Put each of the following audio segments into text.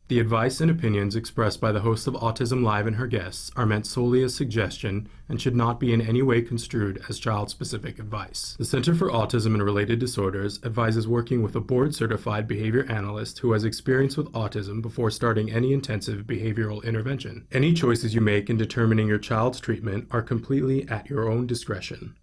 The advice and opinions expressed by the host of Autism Live and her guests are meant solely as suggestion and should not be in any way construed as child-specific advice. The Center for Autism and Related Disorders advises working with a board-certified behavior analyst who has experience with autism before starting any intensive behavioral intervention. Any choices you make in determining your child's treatment are completely at your own discretion.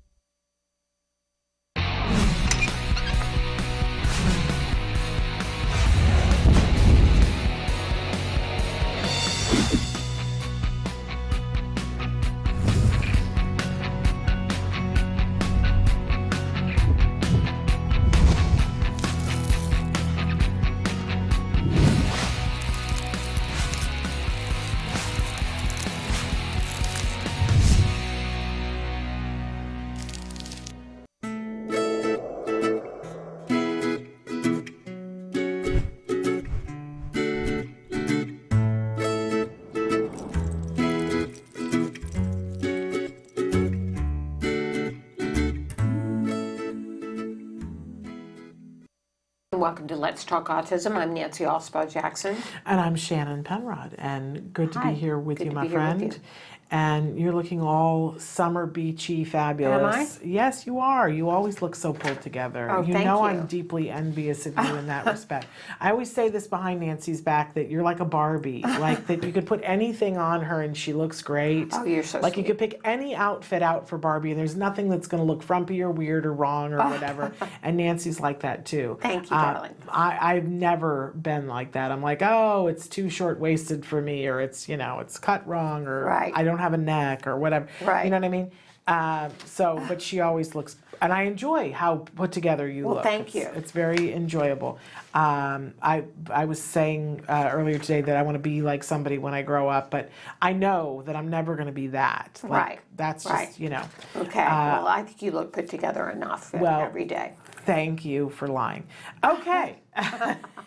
Welcome to Let's Talk Autism. I'm Nancy Alspaugh-Jackson. And I'm Shannon Penrod, and good to Hi. be here with Good you, to my be here with friend. you. And you're looking all summer beachy fabulous. Am I? Yes, you are. You always look so pulled together. Oh, you thank know you. I'm deeply envious of you in that respect. I always say this behind Nancy's back, that you're like a Barbie, like that you could put anything on her and she looks great. Oh, you're so like sweet. you could pick any outfit out for Barbie and there's nothing that's going to look frumpy or weird or wrong or whatever. And Nancy's like that too. Thank you, darling. I've never been like that. I'm like, oh, it's too short-waisted for me, or it's, you know, it's cut wrong, or Right. I don't have a neck, or whatever. Right. You know what I mean? But she always looks, and I enjoy how put together you look. Thank you. It's very enjoyable. I was saying earlier today that I want to be like somebody when I grow up, but I know that I'm never going to be that. Like, Right. That's just, Right. you know. Okay, well, I think you look put together enough every day. Thank you for lying. Okay.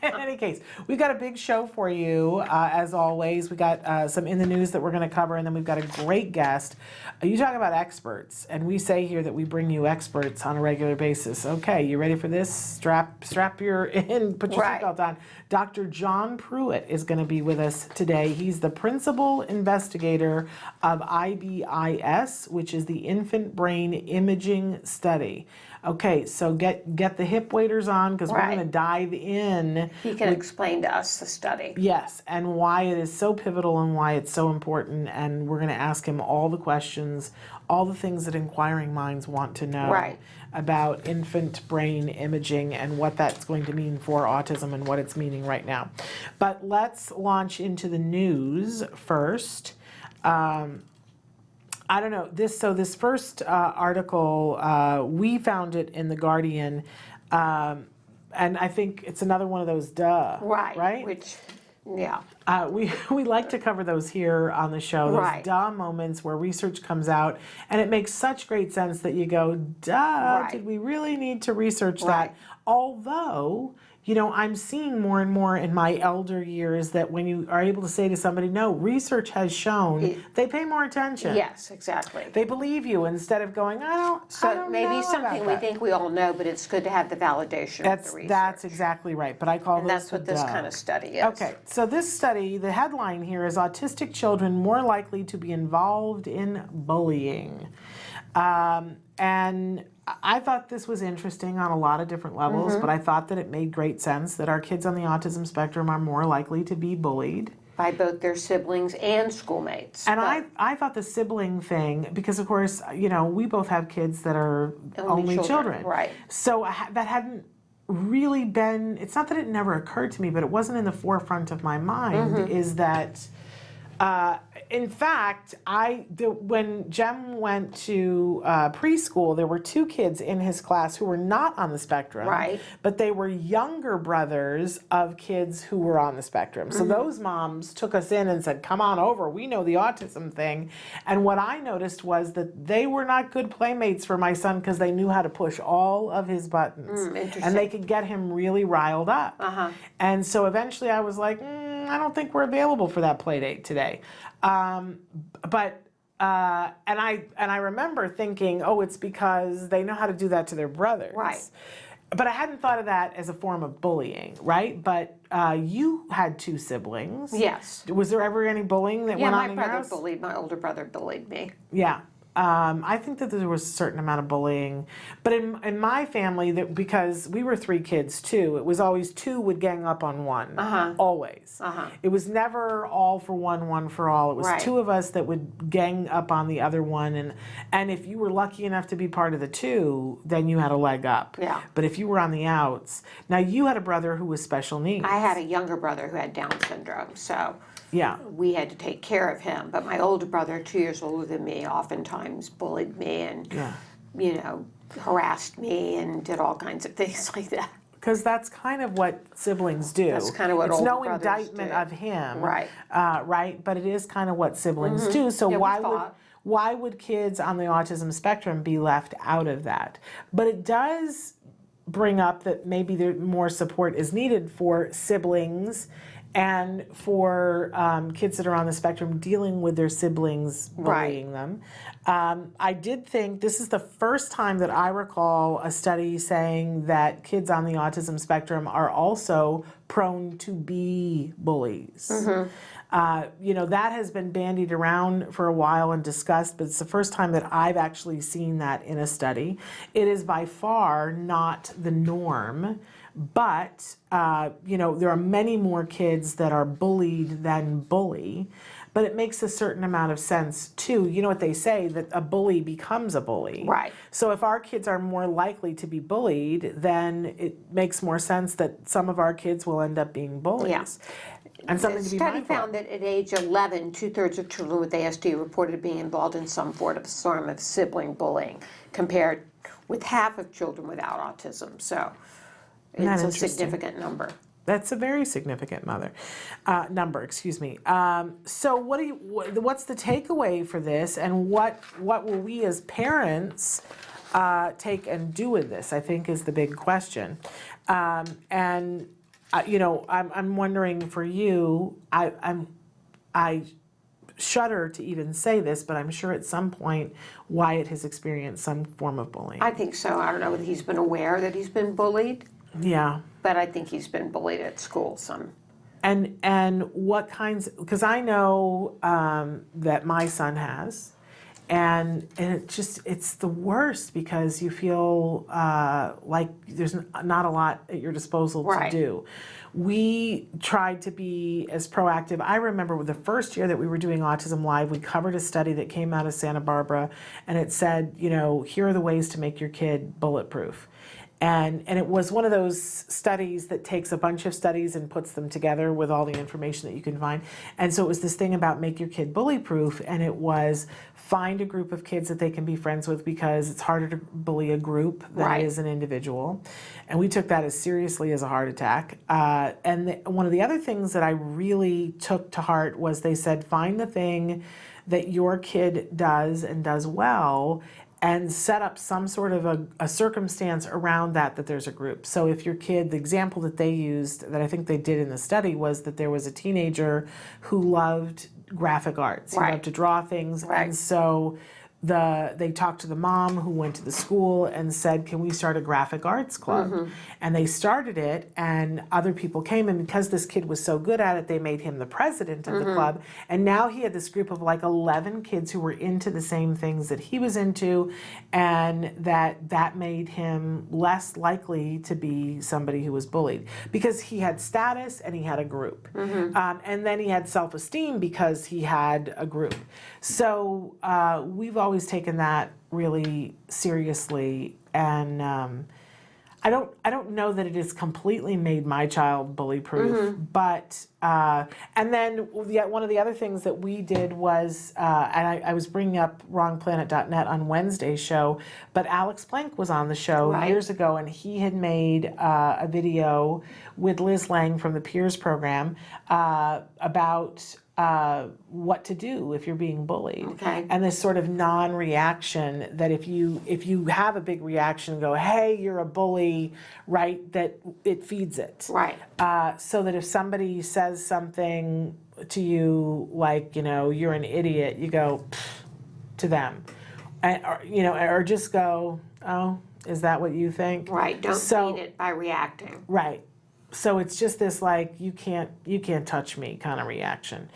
In any case, we've got a big show for you, as always. We got some in the news that we're going to cover, and then we've got a great guest. You talk about experts, and we say here that we bring you experts on a regular basis. Okay, you ready for this? Strap your in, put your Right. seatbelt on. Dr. John Pruett is going to be with us today. He's the principal investigator of IBIS, which is the Infant Brain Imaging Study. Okay, so get the hip waders on, because we're Right. going to dive in. He can explain to us the study. Yes, and why it is so pivotal and why it's so important. And we're going to ask him all the questions, all the things that inquiring minds want to know Right. about infant brain imaging and what that's going to mean for autism and what it's meaning right now. But let's launch into the news first. I don't know, this first article, we found it in The Guardian, and I think it's another one of those right? Which, yeah. We like to cover those here on the show, those Right. moments where research comes out, and it makes such great sense that you go, Right. did we really need to research Right. that? Although, you know, I'm seeing more and more in my elder years that when you are able to say to somebody, no, research has shown, they pay more attention. Yes, exactly. They believe you instead of going, I don't So maybe know something about we that. think we all know, but it's good to have the validation of the research. That's exactly right. But I call And those that's what this kind of study is. Okay, so this study, the headline here is Autistic Children More Likely to Be Involved in Bullying. And I thought this was interesting on a lot of different levels, but I thought that it made great sense that our kids on the autism spectrum are more likely to be bullied. By both their siblings and schoolmates. And But I thought the sibling thing, because of course, you know, we both have kids that are only children. Right. So that hadn't really been, it's not that it never occurred to me, but it wasn't in the forefront of my mind, is that, in fact, when Jem went to preschool, there were two kids in his class who were not on the spectrum. Right. But they were younger brothers of kids who were on the spectrum. So those moms took us in and said, come on over, we know the autism thing. And what I noticed was that they were not good playmates for my son because they knew how to push all of his buttons. Interesting. And they could get him really riled up. And so eventually I was like, I don't think we're available for that play date today. And I remember thinking, oh, it's because they know how to do that to their brothers. Right. but I hadn't thought of that as a form of bullying, right? But you had 2 siblings. Yes. Was there ever any bullying that Yeah, went my on in your brother house? bullied, my older brother bullied me. Yeah. I think that there was a certain amount of bullying, but in my family, that because we were 3 kids too, it was always 2 would gang up on one, always. It was never all for one, one for all. It was Right. 2 of us that would gang up on the other one, and if you were lucky enough to be part of the 2, then you had a leg up. Yeah. But if you were on the outs, now you had a brother who was special needs. I had a younger brother who had Down syndrome, so Yeah. we had to take care of him. But my older brother, 2 years older than me, oftentimes bullied me and, Yeah. you know, harassed me and did all kinds of things like that. Because that's kind of what siblings do. That's kind of what it's older no brothers indictment do. of him, Right. Right? But it is kind of what siblings do. So Yeah, we why would fought. why would kids on the autism spectrum be left out of that? But it does bring up that maybe more support is needed for siblings and for kids that are on the spectrum dealing with their siblings bullying them. I did think this is the first time that I recall a study saying that kids on the autism spectrum are also prone to be bullies. You know, that has been bandied around for a while and discussed, but it's the first time that I've actually seen that in a study. It is by far not the norm, but, you know, there are many more kids that are bullied than bully, but it makes a certain amount of sense too. You know what they say, that a bully becomes a bully. Right. So if our kids are more likely to be bullied, then it makes more sense that some of our kids will end up being bullies. Yeah. And something The to be study mindful of. found that at age 11, 2/3 of children with ASD reported being involved in some form of sibling bullying, compared with half of children without autism. So Isn't that it's a interesting? significant number. That's a very significant number. Excuse me. So, what's the takeaway for this, and what will we as parents take and do with this? I think is the big question. You know, I'm wondering for you. I shudder to even say this, but I'm sure at some point Wyatt has experienced some form of bullying. I think so. I don't know whether he's been aware that he's been bullied, Yeah. but I think he's been bullied at school some. And what kinds? Because I know that my son has, and it's the worst because you feel like there's not a lot at your disposal to Right. do. We tried to be as proactive. I remember the first year that we were doing Autism Live, we covered a study that came out of Santa Barbara, and it said, you know, here are the ways to make your kid bulletproof. And it was one of those studies that takes a bunch of studies and puts them together with all the information that you can find. And so it was this thing about make your kid bully proof, and it was find a group of kids that they can be friends with, because it's harder to bully a group than Right. it is an individual. And we took that as seriously as a heart attack. One of the other things that I really took to heart was they said, find the thing that your kid does and does well, and set up some sort of a circumstance around that there's a group. So if your kid, the example that they used, that I think they did in the study, was that there was a teenager who loved graphic arts. He Right. loved to draw things. Right. And so they talked to the mom who went to the school and said, can we start a graphic arts club? And they started it, and other people came, and because this kid was so good at it, they made him the president of the club. And now he had this group of like 11 kids who were into the same things that he was into, and that made him less likely to be somebody who was bullied, because he had status and he had a group. And then he had self-esteem because he had a group. So we've always taken that really seriously, and I don't know that it has completely made my child bully proof, but and then one of the other things that we did was, and I was bringing up wrongplanet.net on Wednesday's show, but Alex Plank was on the show Right. years ago, and he had made a video with Liz Lang from the Peers program about what to do if you're being bullied. Okay. And this sort of non-reaction, that if you have a big reaction, go, hey, you're a bully, right, that it feeds it. Right. So that if somebody says something to you like, you know, you're an idiot, you go, "Pfft," to them. Or just go, oh, Is that what you think? Right, don't So- feed it by reacting. Right. So it's just this like you can't touch me kind of reaction.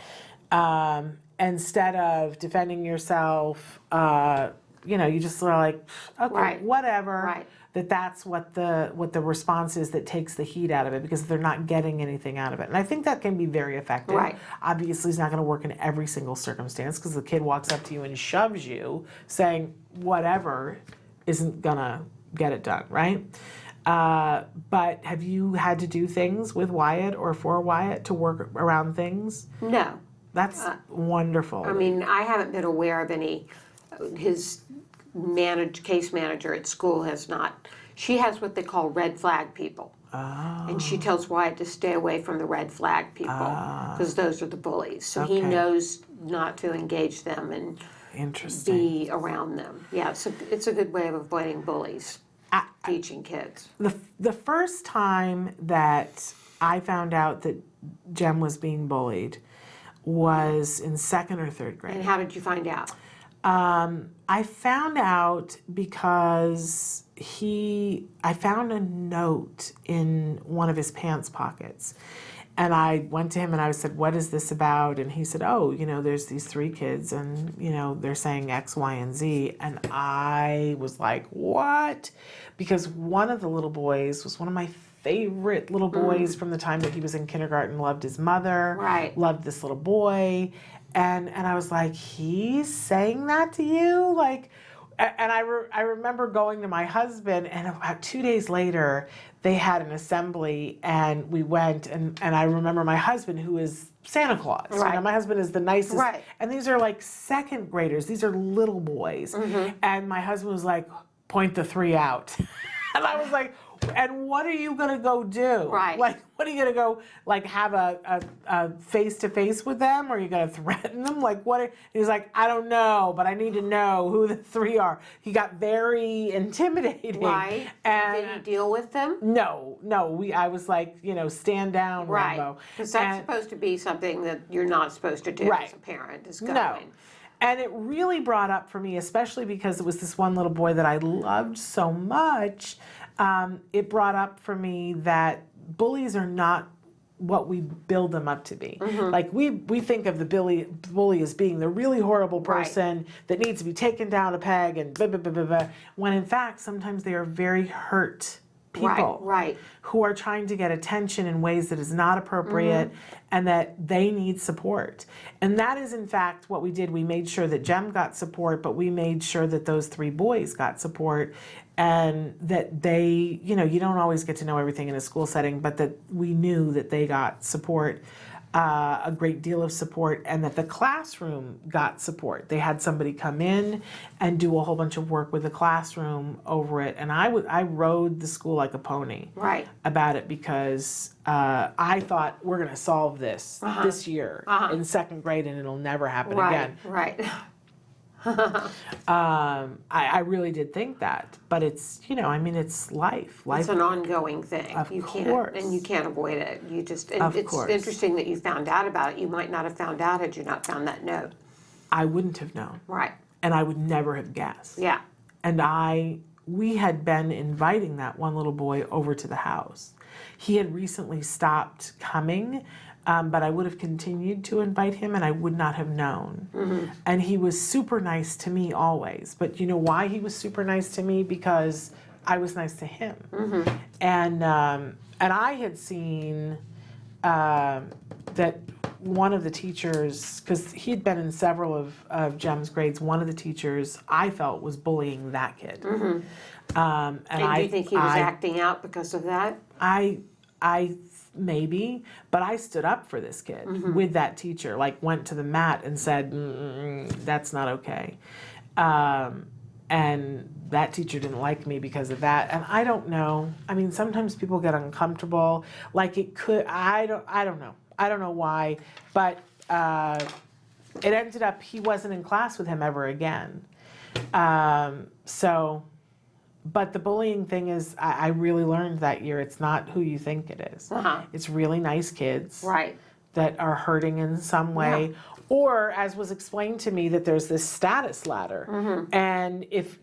Instead of defending yourself, you just sort of like, okay, Right. whatever. Right. That's what the response is that takes the heat out of it because they're not getting anything out of it. And I think that can be very effective. Right. Obviously, it's not going to work in every single circumstance because the kid walks up to you and shoves you, saying whatever isn't going to get it done, right? But have you had to do things with Wyatt or for Wyatt to work around things? No. That's wonderful. I mean, I haven't been aware of any, his case manager at school has not. She has what they call red flag people. And she tells Wyatt to stay away from the red flag people because those are the bullies. So he Okay. knows not to engage them and Interesting. be around them. Yeah, it's a good way of avoiding bullies, teaching kids. The first time that I found out that Jem was being bullied was in 2nd or 3rd grade. And how did you find out? I found out because I found a note in one of his pants pockets. And I went to him and I said, what is this about? And he said, oh, there's these 3 kids and, they're saying X, Y, and Z. And I was like, what? Because one of the little boys was one of my favorite little boys from the time that he was in kindergarten, loved his mother, Right. loved this little boy. And I was like, he's saying that to you? Like, and I remember going to my husband, and about 2 days later, they had an assembly, and we went, and I remember my husband, who is Santa Claus. Right. My husband is the nicest. Right. And these are like 2nd graders. These are little boys. And my husband was like, point the 3 out. And I was like, and what are you gonna go do? Right. Like, what are you gonna go, like, have a face-to-face with them? Or are you gonna threaten them? Like, he was like, I don't know, but I need to know who the 3 are. He got very intimidating. Right. And Did you deal with them? no, I was like, stand down, Right. Rambo. Because that's And- supposed to be something that you're not supposed to do Right. as a parent, is going. No. And it really brought up for me, especially because it was this one little boy that I loved so much, it brought up for me that bullies are not what we build them up to be. Like we think of the bully as being the really horrible person that needs to be taken down a peg and blah, blah, blah, blah, blah, when in fact sometimes they are very hurt people Right. who are trying to get attention in ways that is not appropriate and that they need support. And that is in fact what we did. We made sure that Jem got support, but we made sure that those 3 boys got support and that they, you don't always get to know everything in a school setting, but that we knew that they got support, a great deal of support, and that the classroom got support. They had somebody come in and do a whole bunch of work with the classroom over it, and I rode the school like a pony Right. about it because I thought we're going to solve this this year in 2nd grade and it'll never happen again. Right. I really did think that, but it's it's life. It's an ongoing thing. Of You course. can't, and you can't avoid it. You just, and Of it's course. interesting that you found out about it. You might not have found out had you not found that note. I wouldn't have known, Right. and I would never have guessed. Yeah. And we had been inviting that one little boy over to the house. He had recently stopped coming, but I would have continued to invite him and I would not have known. And he was super nice to me always. But you know why he was super nice to me? Because I was nice to him. And I had seen that one of the teachers, because he'd been in several of Jem's grades, one of the teachers I felt was bullying that kid. And do you think he was acting out because of that? I maybe, but I stood up for this kid with that teacher, like went to the mat and said, that's not okay. And that teacher didn't like me because of that. And I don't know. I mean, sometimes people get uncomfortable. Like it could, I don't know. I don't know why, but it ended up he wasn't in class with him ever again. But the bullying thing is, I really learned that year, it's not who you think it is. It's really nice kids Right. that are hurting in some way, Or, as was explained to me, that there's this status ladder. And if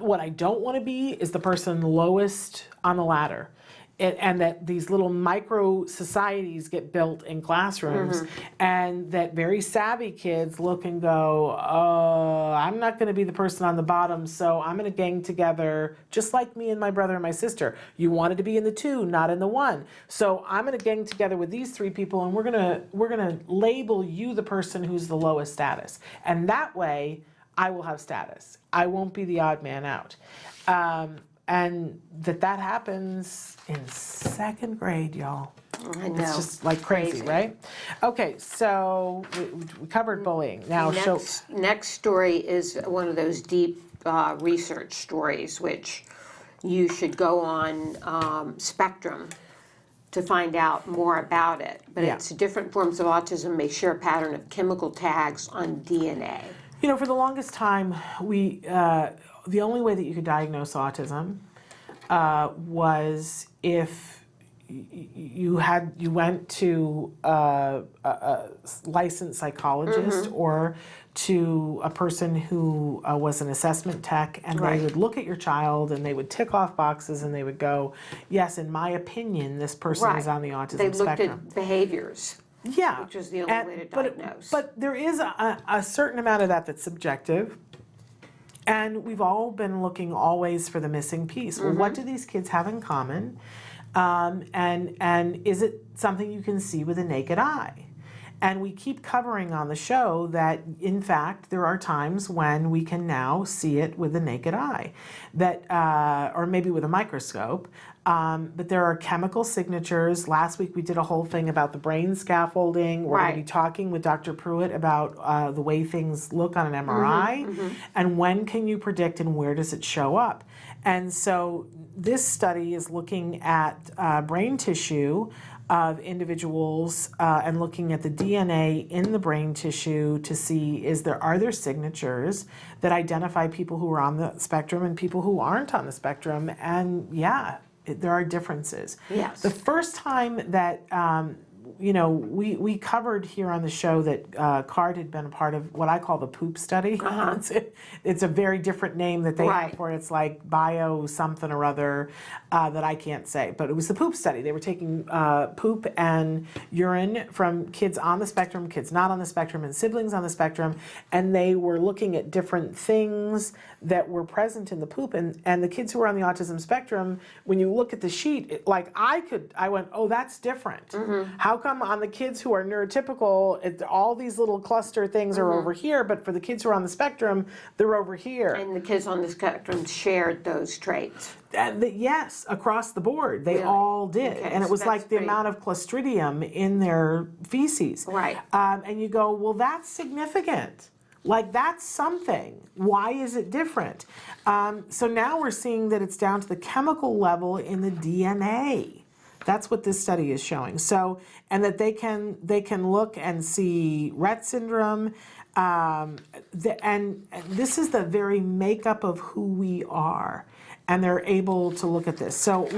what I don't want to be is the person lowest on the ladder. And that these little micro societies get built in classrooms, and that very savvy kids look and go, oh, I'm not going to be the person on the bottom, so I'm going to gang together, just like me and my brother and my sister. You wanted to be in the 2, not in the 1. So I'm going to gang together with these 3 people, and we're gonna label you the person who's the lowest status. And that way, I will have status. I won't be the odd man out. And that happens in 2nd grade, y'all. I know. It's just like crazy, right? Okay, so we covered bullying. Now, Next story is one of those deep research stories, which you should go on Spectrum to find out more about it. But it's different forms of autism may share a pattern of chemical tags on DNA. For the longest time, the only way that you could diagnose autism was if you went to a licensed psychologist or to a person who was an assessment tech, and they would look at your child and they would tick off boxes and they would go, yes, in my opinion, this person is on the autism spectrum. They looked at behaviors. Yeah. Which is the only way to diagnose. But there is a certain amount of that that's subjective. And we've all been looking always for the missing piece. Well, what do these kids have in common? And is it something you can see with a naked eye? And we keep covering on the show that, in fact, there are times when we can now see it with the naked eye, or maybe with a microscope. But there are chemical signatures. Last week we did a whole thing about the brain scaffolding. We're going to be talking with Dr. Pruett about the way things look on an MRI, and when can you predict and where does it show up. And so this study is looking at brain tissue of individuals and looking at the DNA in the brain tissue to see are there signatures that identify people who are on the spectrum and people who aren't on the spectrum. And there are differences. Yes. The first time that we covered here on the show that CARD had been a part of what I call the poop study. It's a very different name that they have for it. It's like bio something or other that I can't say. But it was the poop study. They were taking poop and urine from kids on the spectrum, kids not on the spectrum, and siblings on the spectrum. And they were looking at different things that were present in the poop. And the kids who were on the autism spectrum, when you look at the sheet, I went, oh, that's different. How come on the kids who are neurotypical, all these little cluster things are over here, but for the kids who are on the spectrum, they're over here? And the kids on the spectrum shared those traits. Yes, across the board, they all did. Okay, and it was like the amount of Clostridium in their feces. Right. And you go, well, that's significant. Like, that's something. Why is it different? So now we're seeing that it's down to the chemical level in the DNA. That's what this study is showing. So, and that they can look and see Rett syndrome, and this is the very makeup of who we are. And they're able to look at this. So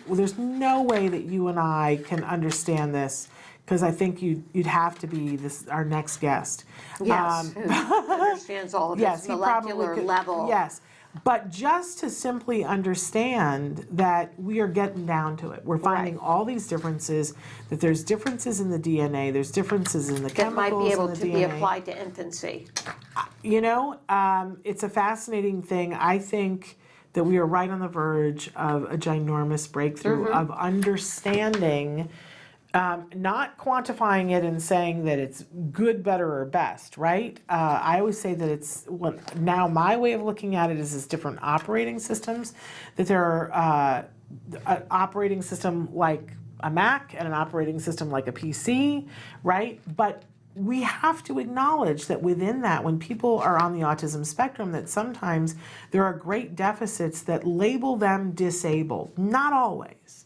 there's no way that you and I can understand this, because I think you'd have to be our next guest. Yes, who understands all of this molecular level. Yes, but just to simply understand that we are getting down to it. We're finding all these differences, that there's differences in the DNA, there's differences in the chemicals that might be able in the to DNA. be applied to infancy. It's a fascinating thing. I think that we are right on the verge of a ginormous breakthrough of understanding, not quantifying it and saying that it's good, better, or best, right? I always say that now my way of looking at it is different operating systems, that there are an operating system like a Mac and an operating system like a PC, right? But we have to acknowledge that within that, when people are on the autism spectrum, that sometimes there are great deficits that label them disabled, not always.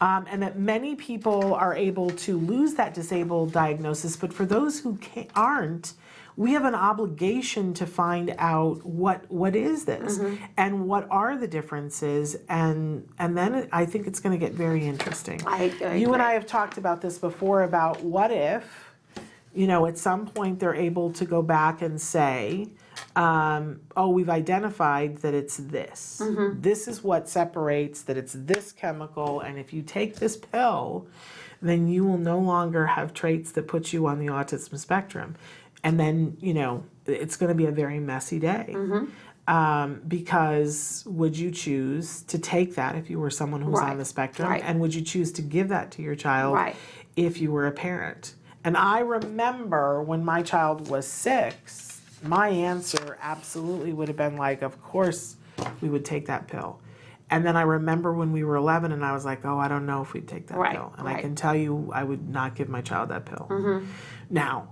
And that many people are able to lose that disabled diagnosis, but for those who aren't, we have an obligation to find out what is this and what are the differences, and then I think it's going to get very interesting. I you and I have talked about this before, about what if at some point they're able to go back and say, oh, we've identified that it's this. This is what separates, that it's this chemical, and if you take this pill, then you will no longer have traits that put you on the autism spectrum. And then, it's going to be a very messy day. Because would you choose to take that if you were someone who was on the spectrum? Right. And would you choose to give that to your child Right. if you were a parent? And I remember when my child was 6, my answer absolutely would have been like, of course we would take that pill. And then I remember when we were 11 and I was like, oh, I don't know if we'd take that Right, pill. And I right. can tell you I would not give my child that pill. Now,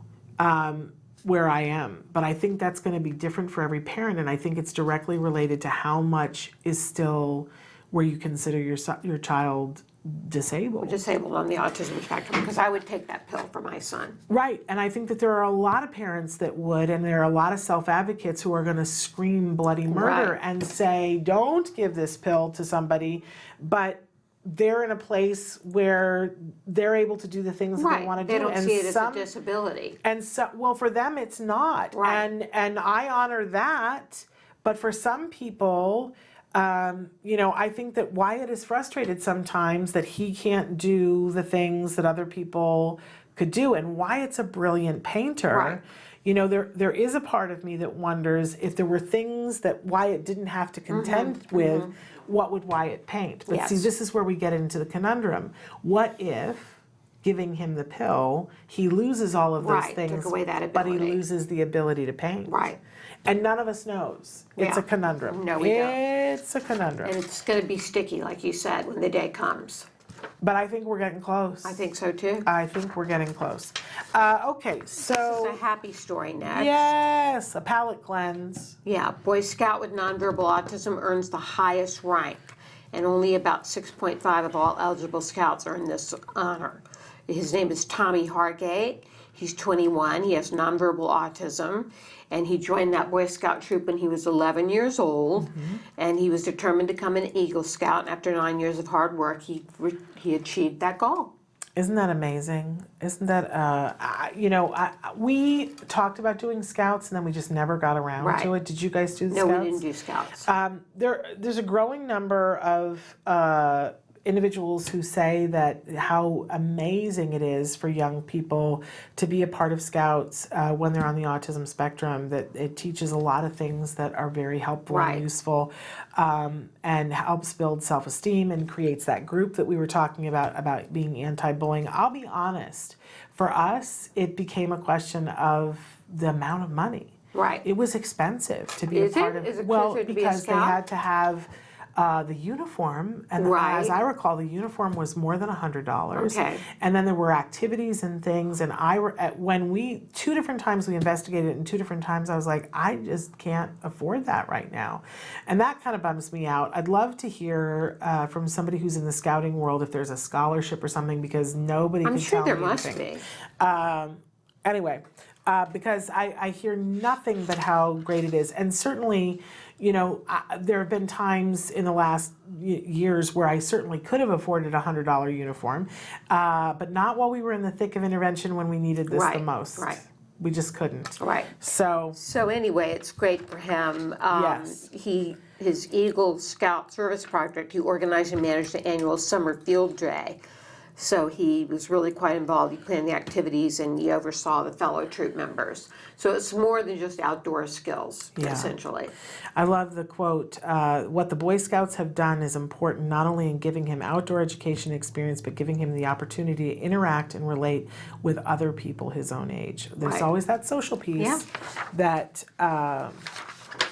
where I am. But I think that's going to be different for every parent, and I think it's directly related to how much is still where you consider your child disabled. Disabled on the autism spectrum, because I would take that pill for my son. Right, and I think that there are a lot of parents that would, and there are a lot of self-advocates who are going to scream bloody murder Right. and say, don't give this pill to somebody, but they're in a place where they're able to do the things that they want to do. They don't and see it some, as a disability. And so, well, for them, it's not. Right. And I honor that. But for some people, I think that Wyatt is frustrated sometimes that he can't do the things that other people could do. And Wyatt's a brilliant painter. Right. There is a part of me that wonders if there were things that Wyatt didn't have to contend with, what would Wyatt paint? But Yes. see, this is where we get into the conundrum. What if, giving him the pill, he loses all of those Right, things, took away that but he ability. loses the ability to paint? Right. And none of us knows. It's Yeah. a conundrum. No, we don't. It's a conundrum. And it's going to be sticky, like you said, when the day comes. But I think we're getting close. I think so too. I think we're getting close. Okay, This so is a happy story next. yes, a palate cleanse. Yeah, Boy Scout with nonverbal autism earns the highest rank, and only about 6.5 of all eligible scouts earn this honor. His name is Tommy Hargate. He's 21. He has nonverbal autism, and he joined that Boy Scout troop when he was 11 years old, and he was determined to become an Eagle Scout. And after 9 years of hard work, he achieved that goal. Isn't that amazing? Isn't that, we talked about doing scouts and then we just never got around Right. to it. Did you guys do the No, scouts? we didn't do Scouts. There's a growing number of individuals who say that how amazing it is for young people to be a part of Scouts when they're on the autism spectrum, that it teaches a lot of things that are very helpful Right. and useful, and helps build self-esteem and creates that group that we were talking about being anti-bullying. I'll be honest, for us, it became a question of the amount of money. Right. It was expensive to be Is a part it? of Is it well, expensive to be a because they scout? had to have the uniform, and Right. as I recall, the uniform was more than $100. Okay. And then there were activities and things, and when we 2 different times we investigated it, and 2 different times I was like, I just can't afford that right now, and that kind of bums me out. I'd love to hear from somebody who's in the scouting world if there's a scholarship or something, because nobody I'm can sure tell there me must anything. be. Anyway, because I hear nothing but how great it is. And certainly, there have been times in the last years where I certainly could have afforded a $100 uniform, but not while we were in the thick of intervention when we needed this the Right, most. right. We just couldn't. Right. So, So anyway, it's great for him. Yes. His Eagle Scout Service Project, he organized and managed the annual summer field day. So he was really quite involved. He planned the activities and he oversaw the fellow troop members. So it's more than just outdoor skills, Yeah. essentially. I love the quote, what the Boy Scouts have done is important not only in giving him outdoor education experience, but giving him the opportunity to interact and relate with other people his own age. There's Right. always that social piece Yeah. that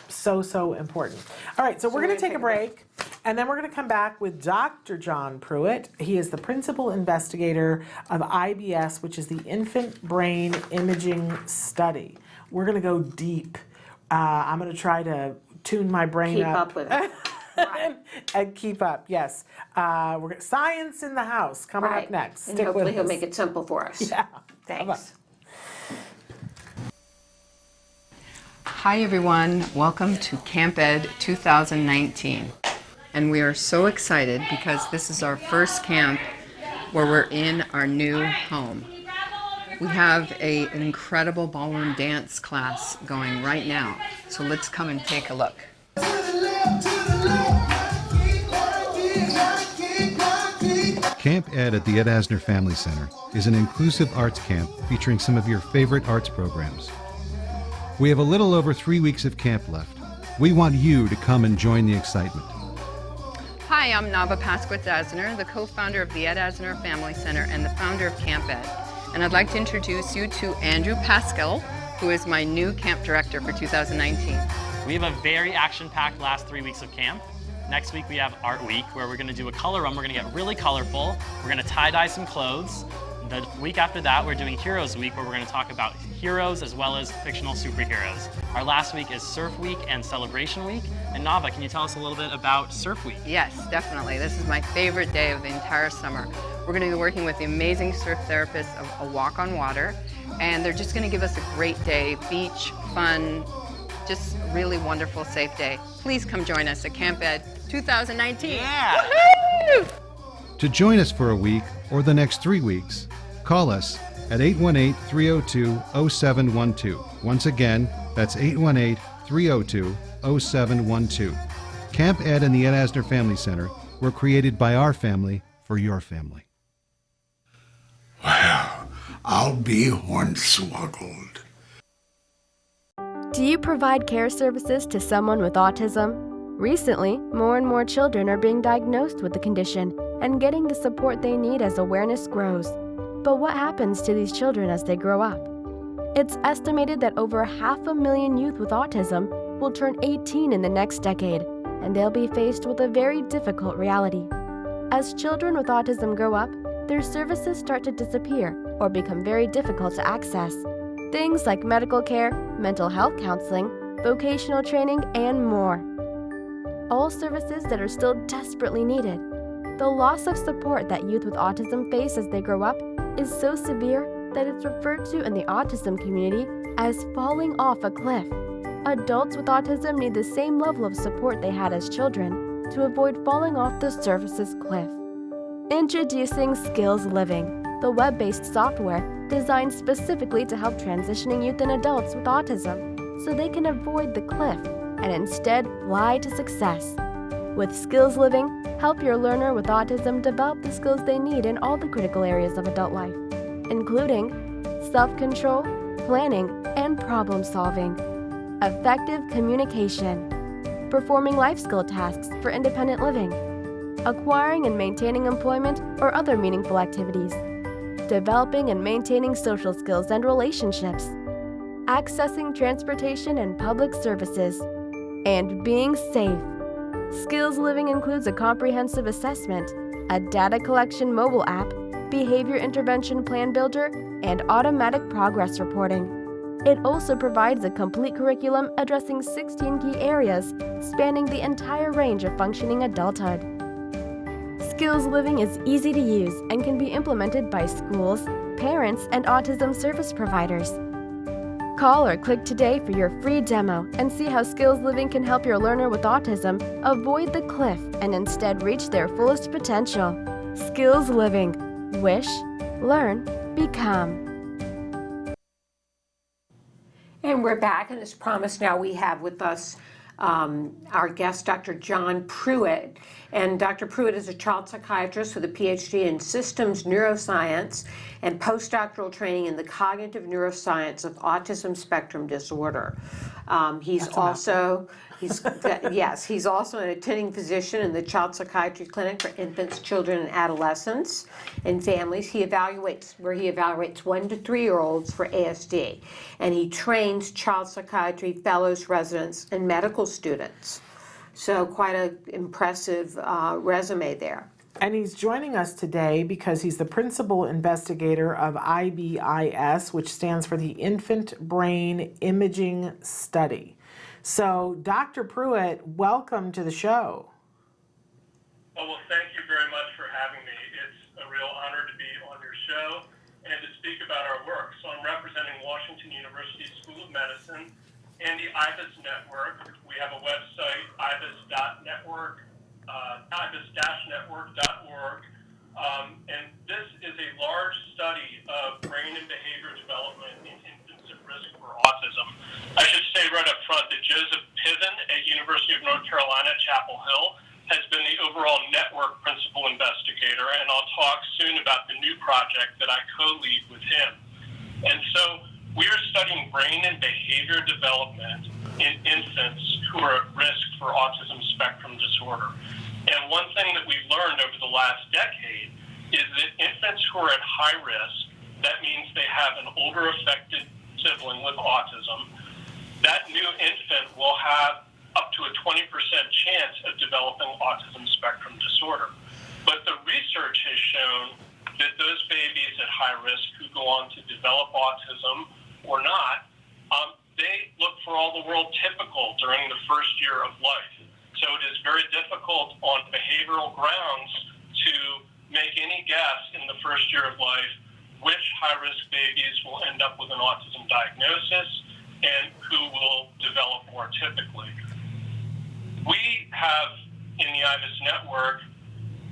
so important. All right, so we're going to take a break, and then we're going to come back with Dr. John Pruett. He is the principal investigator of IBS, which is the Infant Brain Imaging Study. We're going to go deep. I'm going to try to tune my brain Keep up. up with it. Right. And keep up, yes. We're gonna, science in the house coming Right. up next. And Stick hopefully with he'll us. make it simple for us. Yeah. Thanks. Hi everyone, welcome to Camp Ed 2019. And we are so excited because this is our first camp where we're in our new home. We have an incredible ballroom dance class going right now. So let's come and take a look. Camp Ed at the Ed Asner Family Center is an inclusive arts camp featuring some of your favorite arts programs. We have a little over 3 weeks of camp left. We want you to come and join the excitement. Hi, I'm Nava Pasquitz-Asner, the co-founder of the Ed Asner Family Center and the founder of Camp Ed. And I'd like to introduce you to Andrew Pascal, who is my new camp director for 2019. We have a very action-packed last 3 weeks of camp. Next week we have Art Week, where we're going to do a color run. We're going to get really colorful. We're going to tie-dye some clothes. The week after that, we're doing Heroes Week, where we're going to talk about heroes as well as fictional superheroes. Our last week is Surf Week and Celebration Week. And Nava, can you tell us a little bit about Surf Week? Yes, definitely. This is my favorite day of the entire summer. We're going to be working with the amazing surf therapists of A Walk on Water, and they're just going to give us a great day, beach, fun, just really wonderful, safe day. Please come join us at Camp Ed 2019. Yeah! Woohoo! To join us for a week or the next 3 weeks, call us at 818-302-0712. Once again, that's 818-302-0712. Camp Ed and the Ed Asner Family Center were created by our family for your family. Well, I'll be hornswoggled. Do you provide care services to someone with autism? Recently, more and more children are being diagnosed with the condition and getting the support they need as awareness grows. But what happens to these children as they grow up? It's estimated that over 500,000 youth with autism will turn 18 in the next decade, and they'll be faced with a very difficult reality. As children with autism grow up, their services start to disappear or become very difficult to access. Things like medical care, mental health counseling, vocational training, and more. All services that are still desperately needed. The loss of support that youth with autism face as they grow up is so severe that it's referred to in the autism community as falling off a cliff. Adults with autism need the same level of support they had as children to avoid falling off the services cliff. Introducing Skills Living, the web-based software designed specifically to help transitioning youth and adults with autism so they can avoid the cliff and instead fly to success. With Skills Living, help your learner with autism develop the skills they need in all the critical areas of adult life, including self-control, planning, and problem-solving, effective communication, performing life skill tasks for independent living, acquiring and maintaining employment or other meaningful activities, developing and maintaining social skills and relationships, accessing transportation and public services, and being safe. Skills Living includes a comprehensive assessment, a data collection mobile app, behavior intervention plan builder, and automatic progress reporting. It also provides a complete curriculum addressing 16 key areas spanning the entire range of functioning adulthood. Skills Living is easy to use and can be implemented by schools, parents, and autism service providers. Call or click today for your free demo and see how Skills Living can help your learner with autism avoid the cliff and instead reach their fullest potential. Skills Living. Wish, learn, become. And we're back, and as promised, now we have with us our guest, Dr. John Pruett. And Dr. Pruett is a child psychiatrist with a PhD in systems neuroscience and postdoctoral training in the cognitive neuroscience of autism spectrum disorder. He's also an attending physician in the child psychiatry clinic for infants, children, and adolescents and families. He evaluates 1 to 3 year olds for ASD, and he trains child psychiatry fellows, residents, and medical students. So quite an impressive resume there. And he's joining us today because he's the principal investigator of IBIS, which stands for the Infant Brain Imaging Study. So, Dr. Pruett, welcome to the show. Oh, well, thank you very much for having me. It's a real honor to be on your show and to speak about our work. So I'm representing Washington University School of Medicine and the IBIS network. We have a website, ibis.network, ibis-network.org. And this is a large study of brain and behavior front that Joseph Piven at University of North Carolina, Chapel Hill, has been the overall network principal investigator, and I'll talk soon about the new project that I co-lead with him. And so we are studying brain and behavior development in infants who are at risk for autism spectrum disorder. And one thing that we've learned over the last decade is that infants who are at high risk, that means they have an older affected sibling with autism, that new infant will have up to a 20% chance of developing autism spectrum disorder. But the research has shown that those babies at high risk who go on to develop autism or not, they look for all the world typical during the first year of life. So it is very difficult on behavioral grounds to make any guess in the first year of life which high-risk babies will end up with an autism diagnosis and who will develop more typically. We have, in the IVIS network,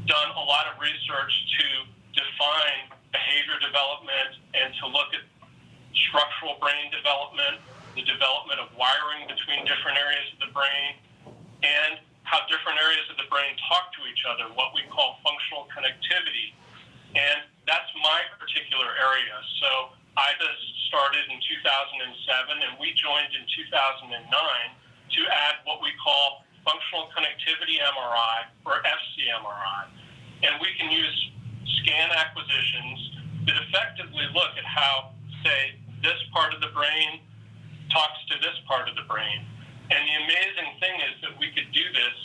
done a lot of research to define behavior development and to look at structural brain development, the development of wiring between different areas of the brain, and how different areas of the brain talk to each other, what we call functional connectivity. And that's my particular area. So IVIS started in 2007, and we joined in 2009 to add what we call functional connectivity MRI, or fcMRI. And we can use scan acquisitions that effectively look at how, say, this part of the brain talks to this part of the brain. And the amazing thing is that we could do this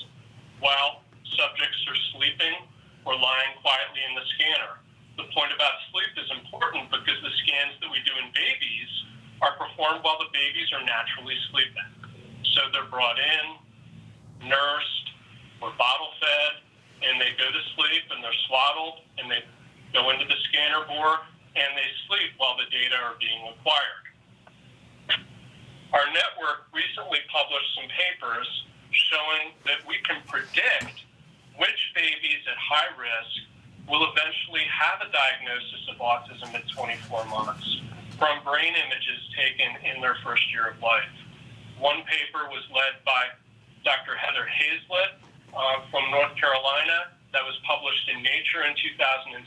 while subjects are sleeping or lying quietly in the scanner. The point about sleep is important because the scans that we do in babies are performed while the babies are naturally sleeping. So they're brought in, nursed, or bottle fed, and they go to sleep and they're swaddled and they go into the scanner bore and they sleep while the data are being acquired. Our network recently published some papers showing that we can predict which babies at high risk will eventually have a diagnosis of autism at 24 months from brain images taken in their first year of life. One paper was led by Dr. Heather Hazlett from North Carolina that was published in Nature in 2017,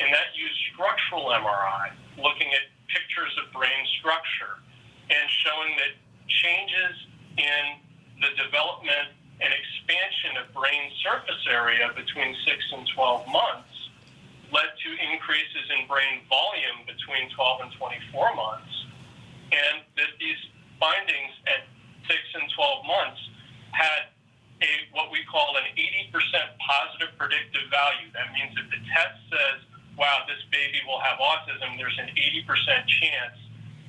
and that used structural MRI, looking at pictures of brain structure and showing that changes in the development and expansion of brain surface area between 6 and 12 months led to increases in brain volume between 12 and 24 months, and that these findings at 6 and 12 months had what we call an 80% positive predictive value. That means if the test says, wow, this baby will have autism, there's an 80% chance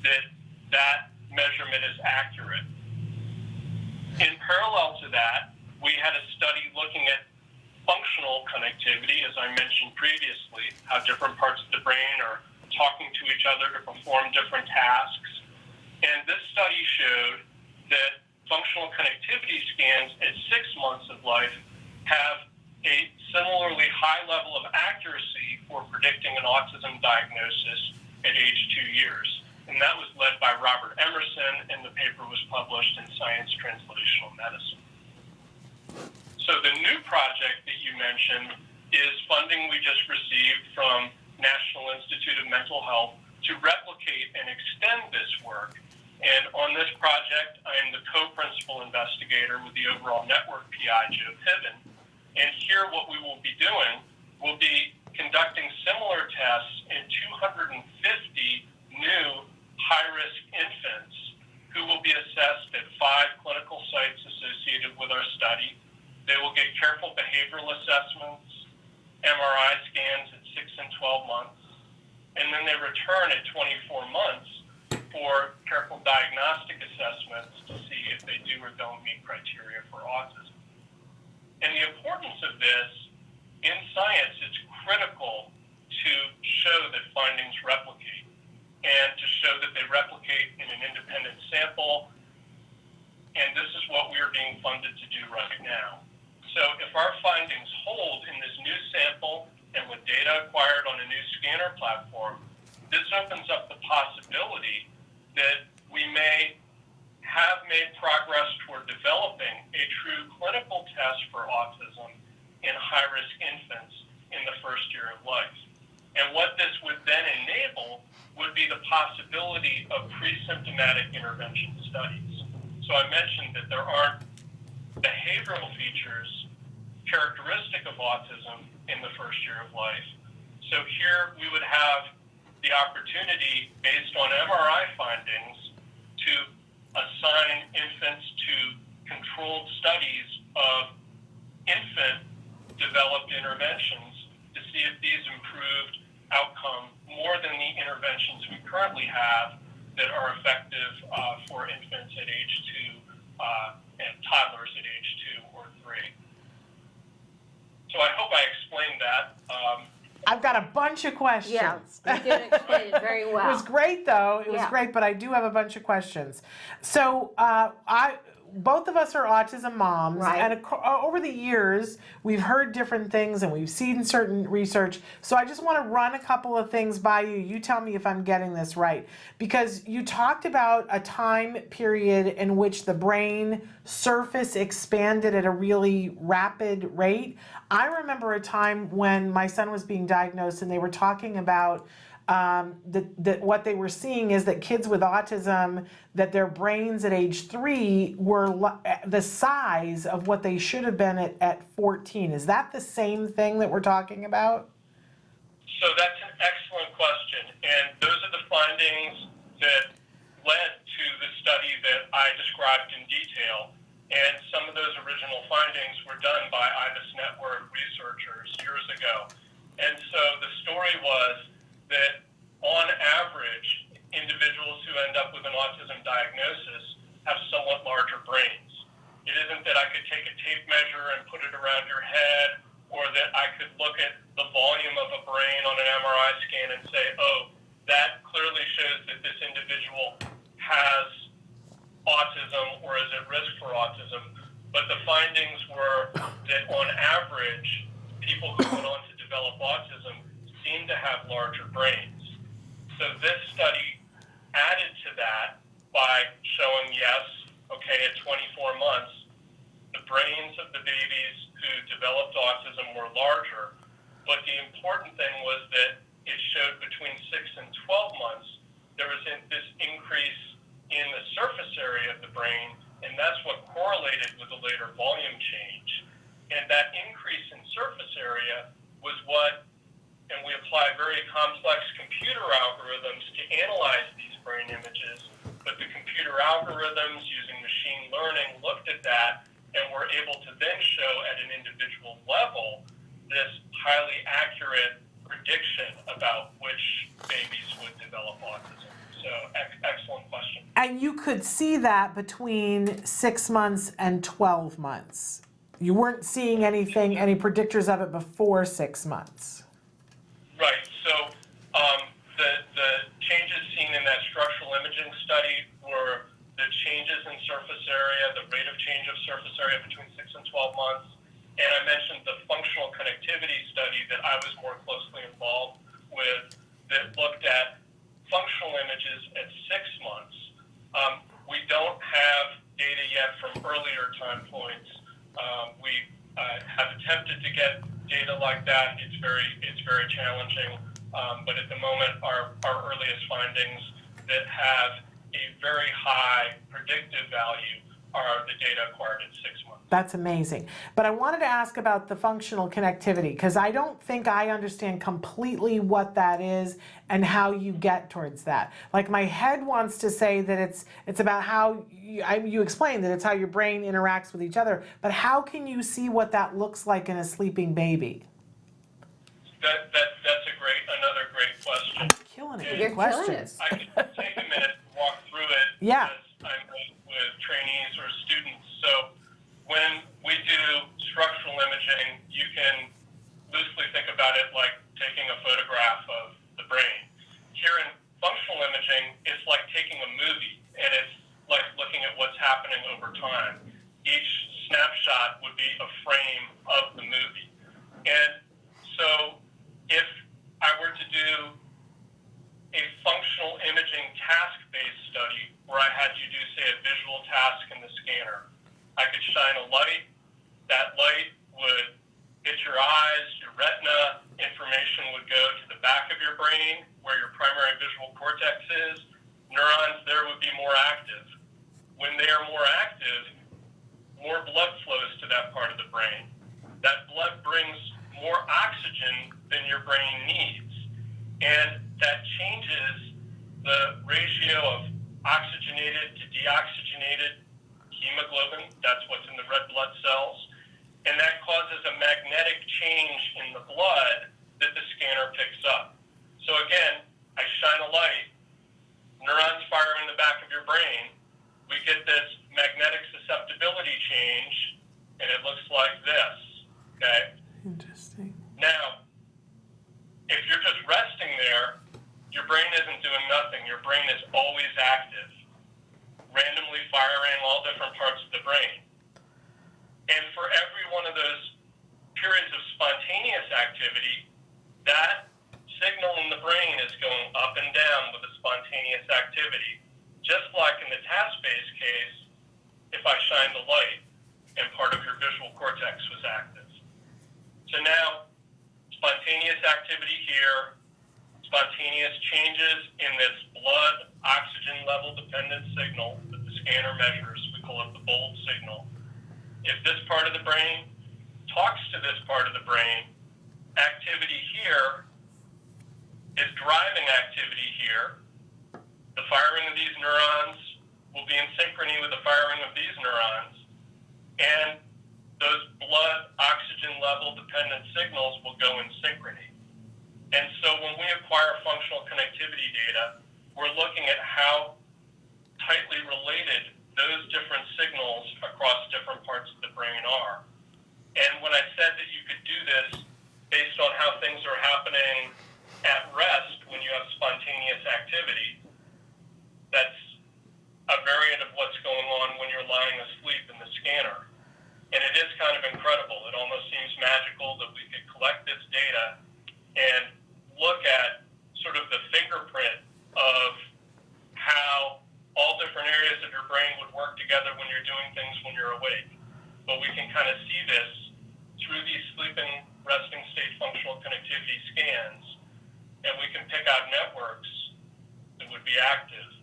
that that measurement is accurate. In parallel to that, we had a study looking at functional connectivity, as I mentioned previously, how different parts of the brain are talking to each other to perform different tasks. And this study showed that functional connectivity scans at 6 months of life have a similarly high level of accuracy for predicting an autism diagnosis at age 2 years. And that was led by Robert Emerson, and the paper was published in Science Translational Medicine. So the new project that you mentioned is funding we just received from National Institute of Mental Health to replicate and extend this work. And on this project, I am the co-principal investigator with the overall network PI, Joe Piven. And here what we will be doing will be conducting similar tests in 250 new high-risk infants who will be assessed at 5 clinical sites associated with our study. They will get careful behavioral assessments, MRI scans at 6 and 12 months, and then they return at 24 months for careful diagnostic assessments to see if they do or don't meet criteria for autism. And the importance of this, in science, it's critical to show that findings replicate and to show that they replicate in an independent sample. And this is what we are being funded to do right now. So if our findings hold in this new sample and with data acquired on a new scanner platform, this opens up the possibility that we may have made progress toward developing a true clinical test for autism in high-risk infants in the first year of life. And what this would then enable would be the possibility of pre-symptomatic intervention studies. So I mentioned that there aren't behavioral features characteristic of autism in the first year of life. So here we would have the opportunity, based on MRI findings, to assign infants to controlled studies of infant-developed interventions to see if these improved outcome more than the interventions we currently have that are effective for infants at age 2 and toddlers at age 2 or 3. So I hope I explained that. I've got a bunch of questions. Yeah, you did explain it very well. It was great, though. It was Yeah. great, but I do have a bunch of questions. So, both of us are autism moms, Right. and over the years, we've heard different things and we've seen certain research. So I just want to run a couple of things by you. You tell me if I'm getting this right. Because you talked about a time period in which the brain surface expanded at a really rapid rate. I remember a time when my son was being diagnosed and they were talking about that what they were seeing is that kids with autism, that their brains at age 3 were the size of what they should have been at 14. Is that the same thing that we're talking about? So that's an excellent question, and those are the findings that led to the study that I described in detail. And some of those original findings were done by IBIS Network researchers years ago. And so the story was that on average, individuals who end up with an autism diagnosis have somewhat larger brains. It isn't that I could take a tape measure and put it around your head, or that I could look at the volume of a brain on an MRI scan and say, oh, that clearly shows that this individual has autism or is at risk for autism. But the findings were that on average, people who went on to develop autism seem to have larger brains. So this study added to that by showing, yes, okay, at 24 months, the brains of the babies who developed autism were larger, but the important thing was that it showed between 6 and 12 months, there was this increase in the surface area of the brain, and that's what correlated with the later volume change. And that increase in surface area was what, and we apply very complex computer algorithms to analyze these brain images, but the computer algorithms using machine learning looked at that and were able to then show at an individual level this highly accurate prediction about which babies would develop autism. So excellent question. And you could see that between 6 months and 12 months. You weren't seeing anything, any predictors of it before 6 months. Right. So the changes seen in that structural imaging study were the changes in surface area, the rate of change of surface area between 6 and 12 months. And I mentioned the functional connectivity study that I was more closely involved with that looked at functional images at 6 months. We don't have data yet from earlier time points. We have attempted to get data like that. It's very challenging. But at the moment, our earliest findings that have a very high predictive value are the data acquired at 6 months. That's amazing. But I wanted to ask about the functional connectivity, because I don't think I understand completely what that is and how you get towards that. Like, my head wants to say that it's about how you explained that it's how your brain interacts with each other, but how can you see what that looks like in a sleeping baby? That's another great question. I'm killing it with You're the questions. I could take a minute to walk through it. Yeah. As I'm with trainees or students. So when we do structural imaging, you can loosely think about it like taking a photograph of the brain. Here in functional imaging, it's like taking a movie, and it's like looking at what's happening over time. Each snapshot would be a frame of the movie. And so if I were to do a functional imaging task-based study where I had you do, say, a visual brain where your primary visual cortex is, neurons there would be more active. When they are more active, more blood flows to that part of the brain. That blood brings more oxygen than your brain needs. And that changes the ratio of oxygenated to deoxygenated hemoglobin. That's what's in the red blood cells. And that causes a magnetic change in the blood that the scanner picks up. So again, I shine a light, neurons fire in the back of your brain, we get this magnetic susceptibility change, and it looks like this, okay? Interesting. Now, if you're just resting there, your brain isn't doing nothing. Your brain is always active, randomly firing all different parts of the brain. And for every one of those periods of spontaneous activity, that signal in the brain is going up and down with the spontaneous activity. Just like in the task-based case, if I shine the light and part of your visual cortex was active. So now, spontaneous activity here, spontaneous changes in this blood oxygen level dependent signal that the scanner measures. We call it the bold signal. If this part of the brain talks to this part of the brain, activity here is driving activity here. The firing of these neurons will be in synchrony with the firing of these neurons, and those blood oxygen level dependent signals will go in synchrony. And so when we acquire functional connectivity data, we're looking at how tightly related those different signals across different parts of the brain are. And when I said that you could do this based on how things are happening at rest when you have spontaneous activity, that's a variant of what's going on when you're lying asleep in the scanner. And it is kind of incredible. It almost seems magical that we could collect this data and look at sort of the fingerprint of how all different areas of your brain would work together when you're doing things when you're awake. But we can kind of see this through these sleeping, resting state functional connectivity scans, and we can pick out networks that would be active.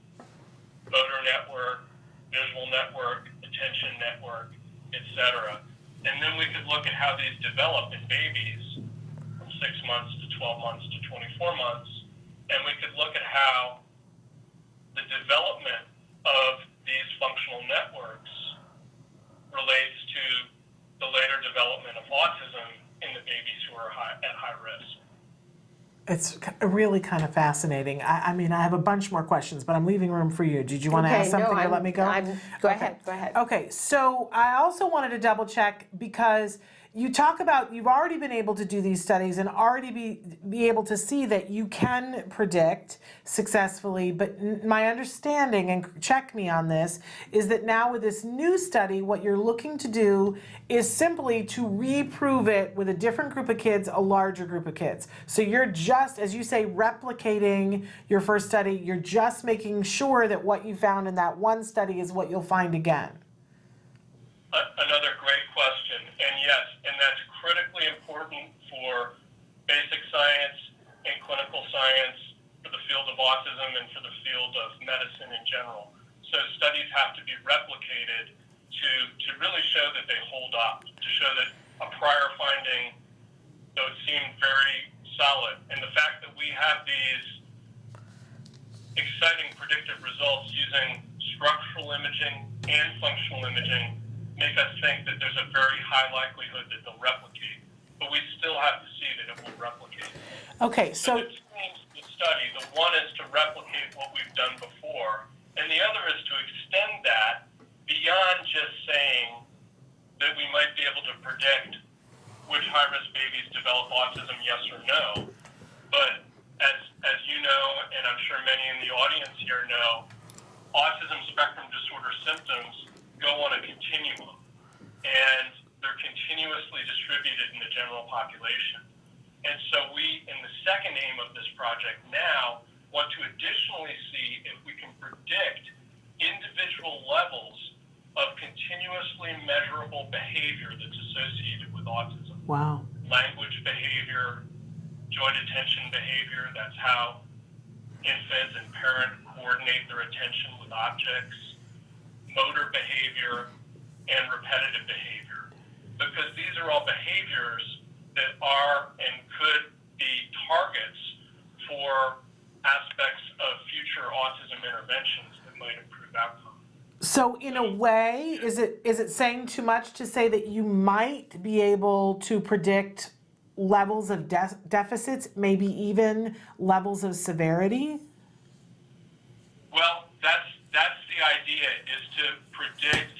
Motor network, visual network, attention network, etc. And then we could look at how these develop in babies from 6 months to 12 months to 24 months, and we could look at how the development of these functional networks relates to the later development of autism in the babies who are at high risk. It's really kind of fascinating. I mean, I have a bunch more questions, but I'm leaving room for you. Did you want to ask something or let me go? Go ahead. Okay, so I also wanted to double check because you talk about you've already been able to do these studies and already be able to see that you can predict successfully, but my understanding, and check me on this, is that now with this new study, what you're looking to do is simply to reprove it with a different group of kids, a larger group of kids. So you're just, as you say, replicating your first study, you're just making sure that what you found in that one study is what you'll find again. Another great question, and yes, and that's critically important for basic science and clinical science, for the field of autism and for the field of medicine in general. So studies have to be replicated to really show that they hold up, to show that a prior finding, though it seemed very solid, and the fact that we have these exciting predictive results using structural imaging and functional imaging make us think that there's a very high likelihood that they'll replicate. But we still have to see that it will replicate. Okay, so the study, the one is to replicate what we've done before, and the other is to extend that beyond just saying that we might be able to predict which high-risk babies develop autism, yes or no. But as you know, and I'm sure many in the audience here know, autism spectrum disorder symptoms go on a continuum, and they're continuously distributed in the general population. And so we, in the second aim of this project now, want to additionally see if we can predict individual levels of continuously measurable behavior that's associated with autism. wow. Language behavior, joint attention behavior. That's how infants and parent coordinate their attention with objects, motor behavior, and repetitive behavior. Because these are all behaviors that are and could be targets for aspects of future autism interventions that might improve outcomes. So in a way, is it saying too much to say that you might be able to predict levels of deficits, maybe even levels of severity? Well, that's the idea, is to predict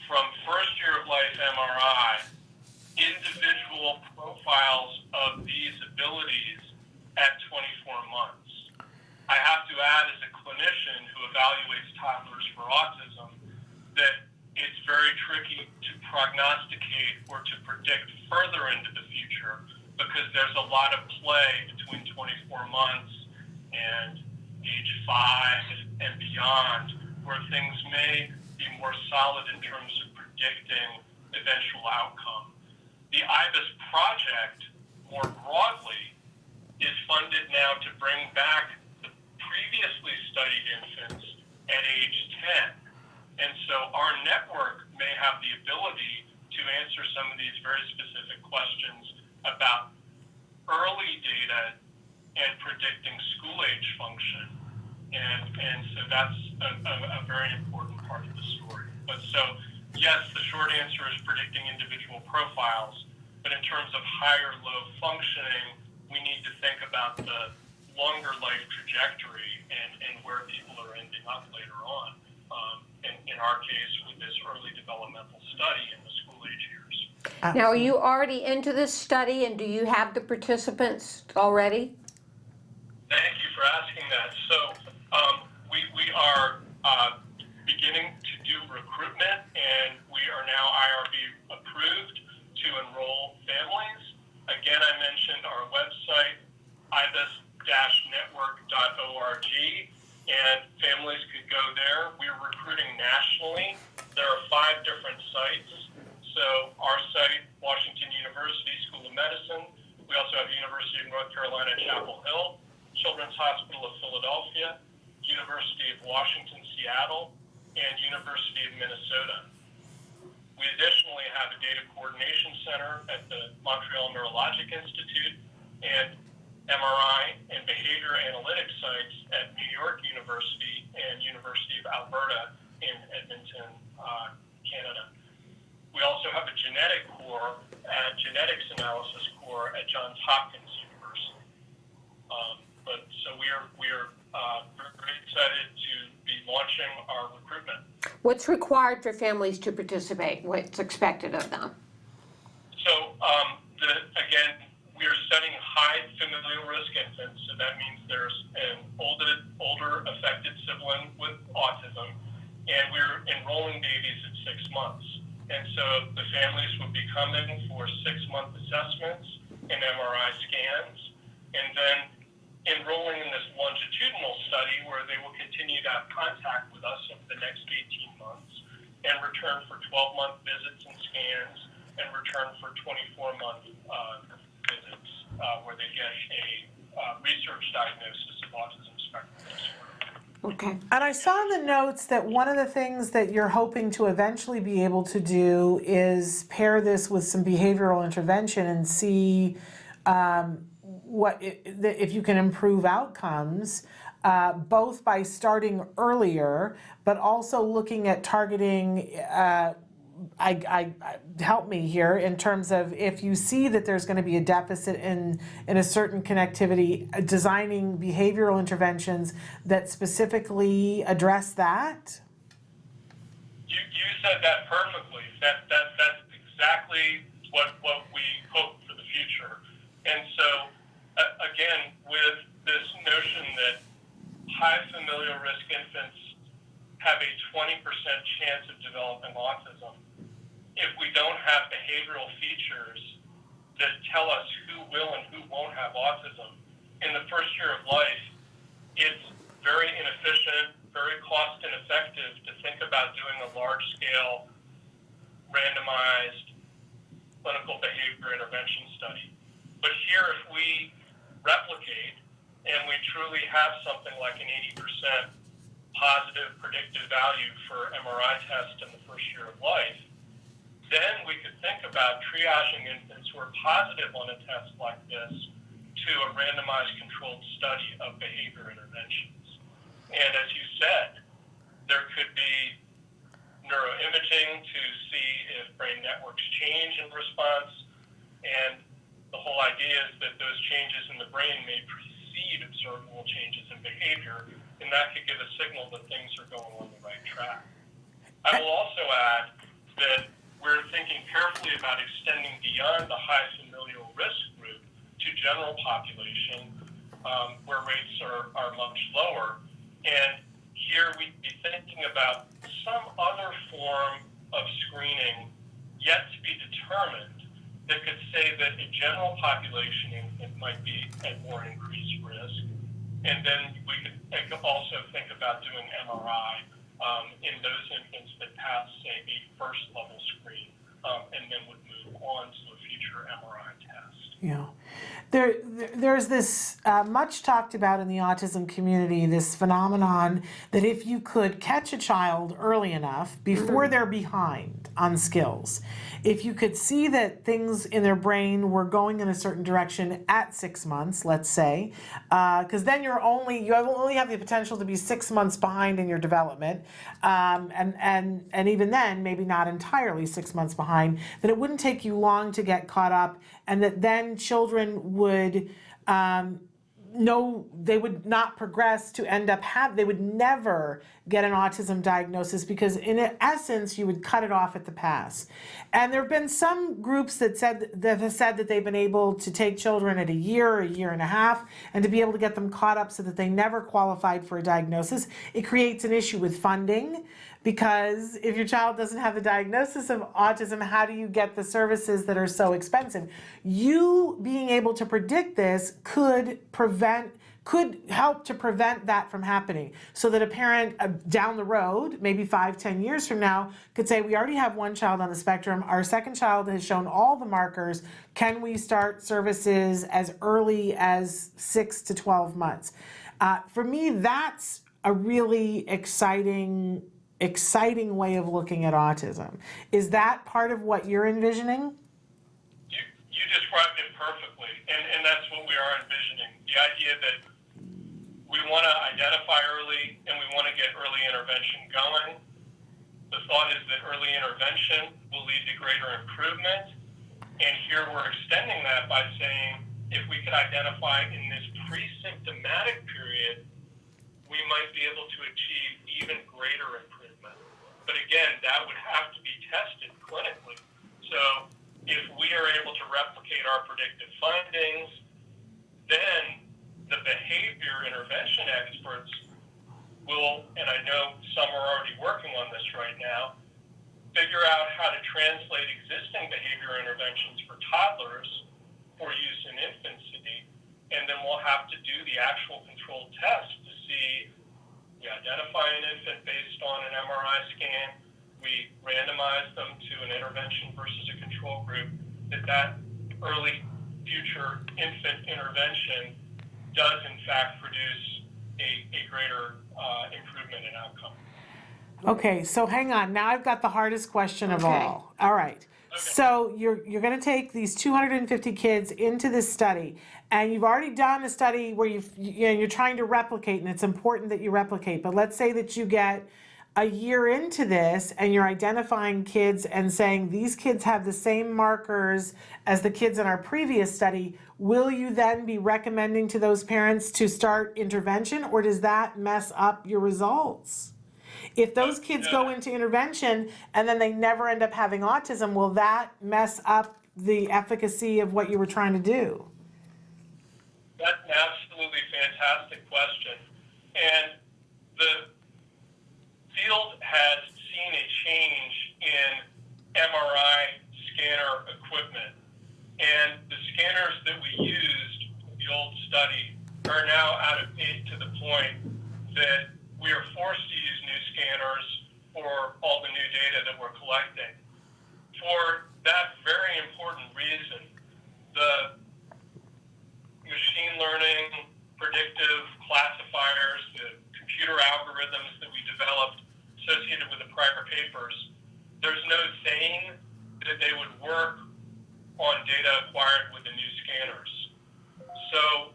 from first year of life MRI individual profiles of these abilities at 24 months. I have to add, as a clinician who evaluates toddlers for autism, that it's very tricky to prognosticate or to predict further into the future because there's a lot of play between 24 months and age 5 and beyond, where things may be more solid in terms of predicting eventual outcome. The IBIS project, more broadly, is funded now to bring back the previously studied infants at age 10. And so our network may have the ability to answer some of these very specific questions about early data and predicting school age function. And so that's a very important part of the story. But so, yes, the short answer is predicting individual profiles, but in terms of high or low functioning, we need to think about the longer life trajectory and where people are ending up later on. In our case, with this early developmental study in the school age years. Now, are you already into this study, and do you have the participants already? Thank you for asking that. So we are beginning to do recruitment, and we are now IRB approved to enroll families. Again, I mentioned our website, ibis-network.org, and families could go there. We're recruiting nationally. There are 5 different sites. So our site, Washington University School of Medicine. We also have University of North Carolina, Chapel Hill, Children's Hospital of Philadelphia, University of Washington, Seattle, and University of Minnesota. We additionally have a data coordination center at the Montreal Neurologic Institute and MRI and behavior analytics sites at New York University and University of Alberta in Edmonton, Canada. We also have a genetic core, genetics analysis core at Johns Hopkins University. So we are very excited to be launching our recruitment. What's required for families to participate? What's expected of them? So again, we are studying high familial risk infants, so that means there's an older affected sibling with autism, and we're enrolling babies at 6 months. And so the families will be coming for 6-month assessments and MRI scans, and then enrolling in this longitudinal study where they will continue to have contact with us over the next 18 months and return for 12-month visits and scans and return for 24-month visits where they get a research diagnosis of autism spectrum disorder. Okay. And I saw in the notes that one of the things that you're hoping to eventually be able to do is pair this with some behavioral intervention and see if you can improve outcomes, both by starting earlier, but also looking at targeting. Help me here in terms of if you see that there's going to be a deficit in a certain connectivity, designing behavioral interventions that specifically address that. You said that perfectly. That's exactly what we hope for the future. And so again, with this notion that high familial risk infants have a 20% chance of developing autism, if we don't have behavioral features that tell us who will and who won't have autism in the first year of life, it's very inefficient, very cost ineffective to think about doing a large-scale randomized clinical behavior intervention study. But here, if we replicate and we truly have something like an 80% positive predictive value for MRI test in the first year of life, then we could think about triaging infants who are positive on a test like this to a randomized controlled study of behavior interventions. And as you said, there could be neuroimaging to see if brain networks change in response, and the whole idea is that those changes in the brain may precede observable changes in behavior, and that could give a signal that things are going on the right track. I will also add that we're thinking carefully about extending beyond the high familial risk group to general population, where rates are much lower. And here we'd be thinking about some other form of screening yet to be determined that could say that a general population infant might be at more increased risk. And then we could also think about doing MRI in those infants that pass, say, a first level screen, and then would move on to a future MRI test. Yeah. There's this much talked about in the autism community, this phenomenon that if you could catch a child early enough before they're behind on skills, if you could see that things in their brain were going in a certain direction at 6 months, let's say, because then you only have the potential to be 6 months behind in your development, and even then maybe not entirely 6 months behind, that it wouldn't take you long to get caught up, and that then children would they would not progress to end up they would never get an autism diagnosis, because in essence you would cut it off at the pass. And there have been some groups that have said that they've been able to take children at a year and a half, and to be able to get them caught up so that they never qualified for a diagnosis. It creates an issue with funding, because if your child doesn't have the diagnosis of autism, how do you get the services that are so expensive? You being able to predict this could help to prevent that from happening, so that a parent down the road, maybe 5-10 years from now, could say, we already have one child on the spectrum, our second child has shown all the markers, can we start services as early as 6 to 12 months? For me, that's a really exciting way of looking at autism. Is that part of what you're envisioning? You described it perfectly, and that's what we are envisioning. The idea that we want to identify early and we want to get early intervention going. The thought is that early intervention will lead to greater improvement, and here we're extending that by saying if we could identify in this pre-symptomatic period, we might be able to achieve even greater improvement. But again, that would have to be tested clinically. So if we are able to replicate our predictive findings, then the behavior intervention experts will, and I know some are already working on this right now, figure out how to translate existing behavior interventions for toddlers for use in infancy, and then we'll have to do the actual controlled test to see, we identify an infant based on an MRI scan, we randomize them to an intervention versus a control group, that early future infant intervention does in fact produce a greater improvement in outcome. Okay, so hang on. Now I've got the hardest question of all. All right. Okay. So you're going to take these 250 kids into this study, and you've already done a study where you're trying to replicate, and it's important that you replicate. But let's say that you get a year into this and you're identifying kids and saying these kids have the same markers as the kids in our previous study. Will you then be recommending to those parents to start intervention, or does that mess up your results? If those kids go into intervention and then they never end up having autism, will that mess up the efficacy of what you were trying to do? That's an absolutely fantastic question. And the field has seen a change in MRI scanner equipment. And the scanners that we used in the old study are now out of date to the point that we are forced to use new scanners for all the new data that we're collecting. For that very important reason, the machine learning, predictive classifiers, the computer algorithms that we developed associated with the prior papers, there's no saying that they would work on data acquired with the new scanners. So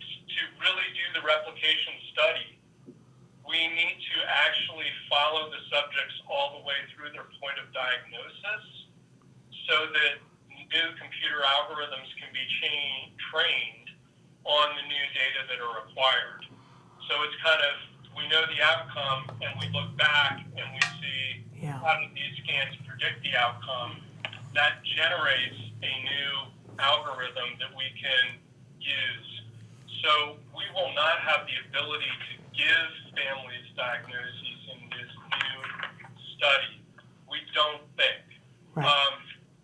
to really do the replication study, we need to actually follow the subjects all the way through their point of diagnosis so that new computer algorithms can be trained on the new data that are acquired. So it's kind of, we know the outcome and we look back and we see how did these scans predict the outcome. That generates a new algorithm that we can use. So we will not have the ability to give families diagnoses in this new study. We don't think. Right.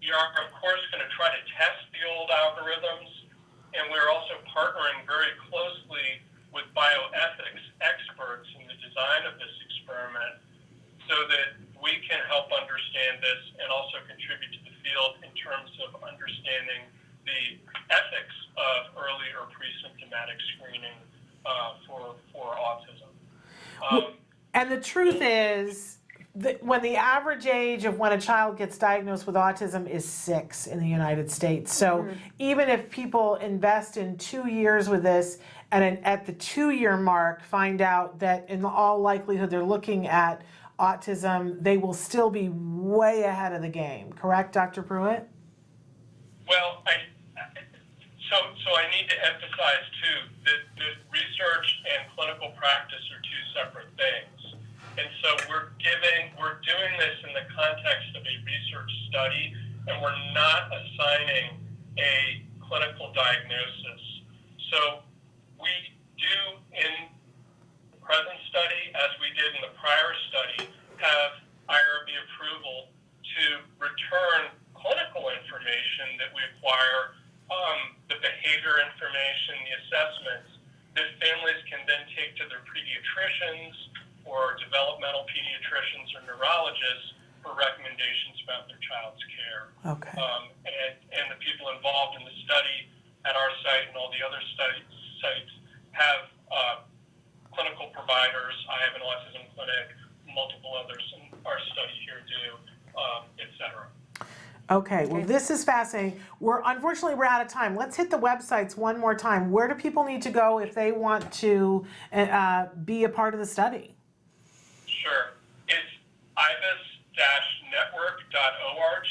We are, of course, going to try to test the old algorithms, and we're also partnering very closely with bioethics experts in the design of this experiment so that we can help understand this and also contribute to the field in terms of understanding the ethics of early or pre-symptomatic screening for autism. And the truth is, when the average age of when a child gets diagnosed with autism is 6 in the United States. So even if people invest in 2 years with this and at the 2-year mark find out that in all likelihood they're looking at autism, they will still be way ahead of the game. Correct, Dr. Pruett? Well, so I need to emphasize too that research and clinical practice are two separate things. And so we're doing this in the context of a research study, and we're not assigning a clinical diagnosis. So we do in the present study, as we did in the prior study, have IRB approval to return clinical information that we acquire, the behavior information, the assessments, that families can then take to their pediatricians or developmental pediatricians or neurologists for recommendations about their child's care. Okay. And the people involved in the study at our site and all the other sites have clinical providers. I have an autism clinic, multiple others in our study here do, et cetera. Okay, well, this is fascinating. Unfortunately, we're out of time. Let's hit the websites one more time. Where do people need to go if they want to be a part of the study? Sure. It's ibis-network.org,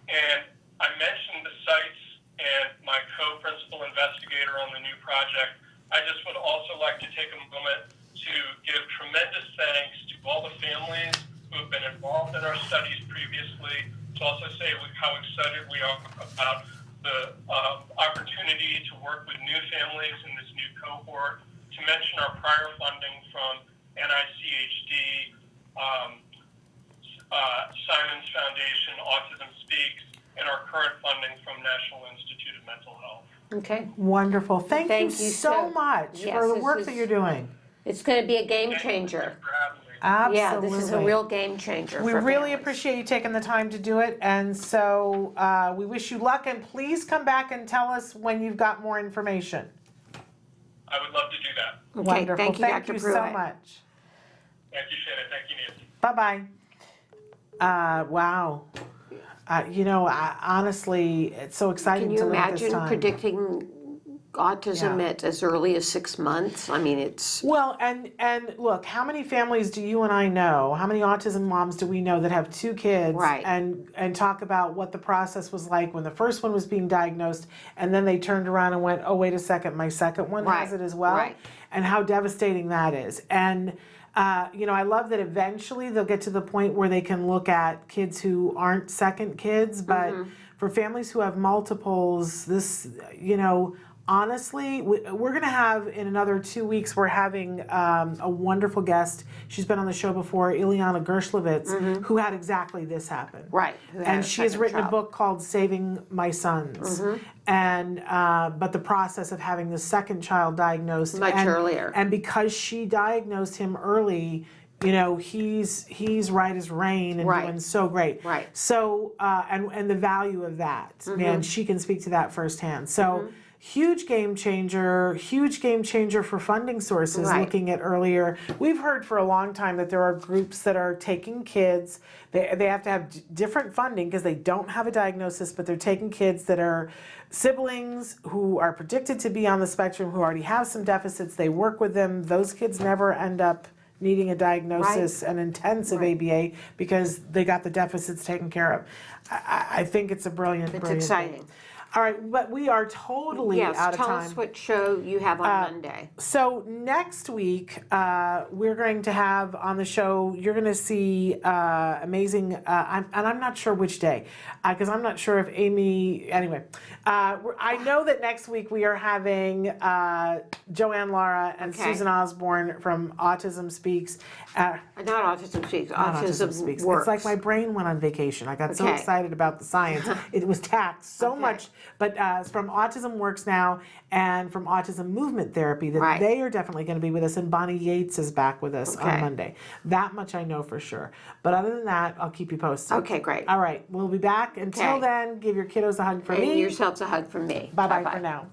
and I mentioned the sites and my co-principal investigator on the new project. I just would also like to take a moment to give tremendous thanks to all the families who have been involved in our studies previously, to also say how excited we are about the opportunity to work with new families in this new cohort, to mention our prior funding from NICHD, Simon's Foundation, Autism Speaks, and our current funding from National Institute of Mental Health. Okay. Wonderful. Thank you so much Yes, for the this work is- that you're doing. It's going to be a game changer. Thank you for having me. Absolutely. Yeah, this is a real game changer. We for really families. appreciate you taking the time to do it, and so we wish you luck, and please come back and tell us when you've got more information. I would love to do that. Okay, Wonderful. thank you, Thank Dr. you so Pruett. much. Thank you, Shannon. Thank you, Nancy. Bye-bye. Wow. Honestly, it's so exciting Can you to live this imagine time. predicting autism Yeah. at as early as 6 months? I mean, it's Well, and look, how many families do you and I know? How many autism moms do we know that have 2 kids? Right. And talk about what the process was like when the first one was being diagnosed, and then they turned around and went, oh, wait a second, my second one has Right, it as well? right. And how devastating that is. And, I love that eventually they'll get to the point where they can look at kids who aren't second kids, but for families who have multiples, this, honestly, we're going to have in another 2 weeks, we're having a wonderful guest. She's been on the show before, Ileana Gershlovitz, who had exactly this happen. right. who had And a she has second written a child. book called Saving My Sons. And but the process of having the second child diagnosed Much and, earlier. And because she diagnosed him early, he's right as rain and Right. doing so great. Right. So and the value of that, man, she can speak to that firsthand. So huge game changer for funding sources, Right. looking at earlier. We've heard for a long time that there are groups that are taking kids, they have to have different funding because they don't have a diagnosis, but they're taking kids that are siblings who are predicted to be on the spectrum, who already have some deficits. They work with them. Those kids never end up needing a diagnosis, an intensive ABA, because they got the deficits taken care of. I think it's a brilliant thing. exciting. All right, but we are totally Yes, out of tell time. us what show you have on Monday. So next week, we're going to have on the show, you're going to see amazing, and I'm not sure which day, because I'm not sure if Amy, anyway. I know that next week we are having Joanne Lara and Okay. Susan Osborne from Autism Speaks. Not Autism Speaks, Not Autism Works. It's like my brain went on vacation. I got so Okay. excited about the science. It was taxed so much. But it's from Autism Works now and from Autism Movement Therapy that Right. they are definitely going to be with us. And Bonnie Yates is back with us on Okay. Monday. That much I know for sure. But other than that, I'll keep you posted. Okay, great. All right. We'll be back. Until Okay. then, give your kiddos a hug for And me. yourselves a hug from me. Bye-bye Bye-bye. for now.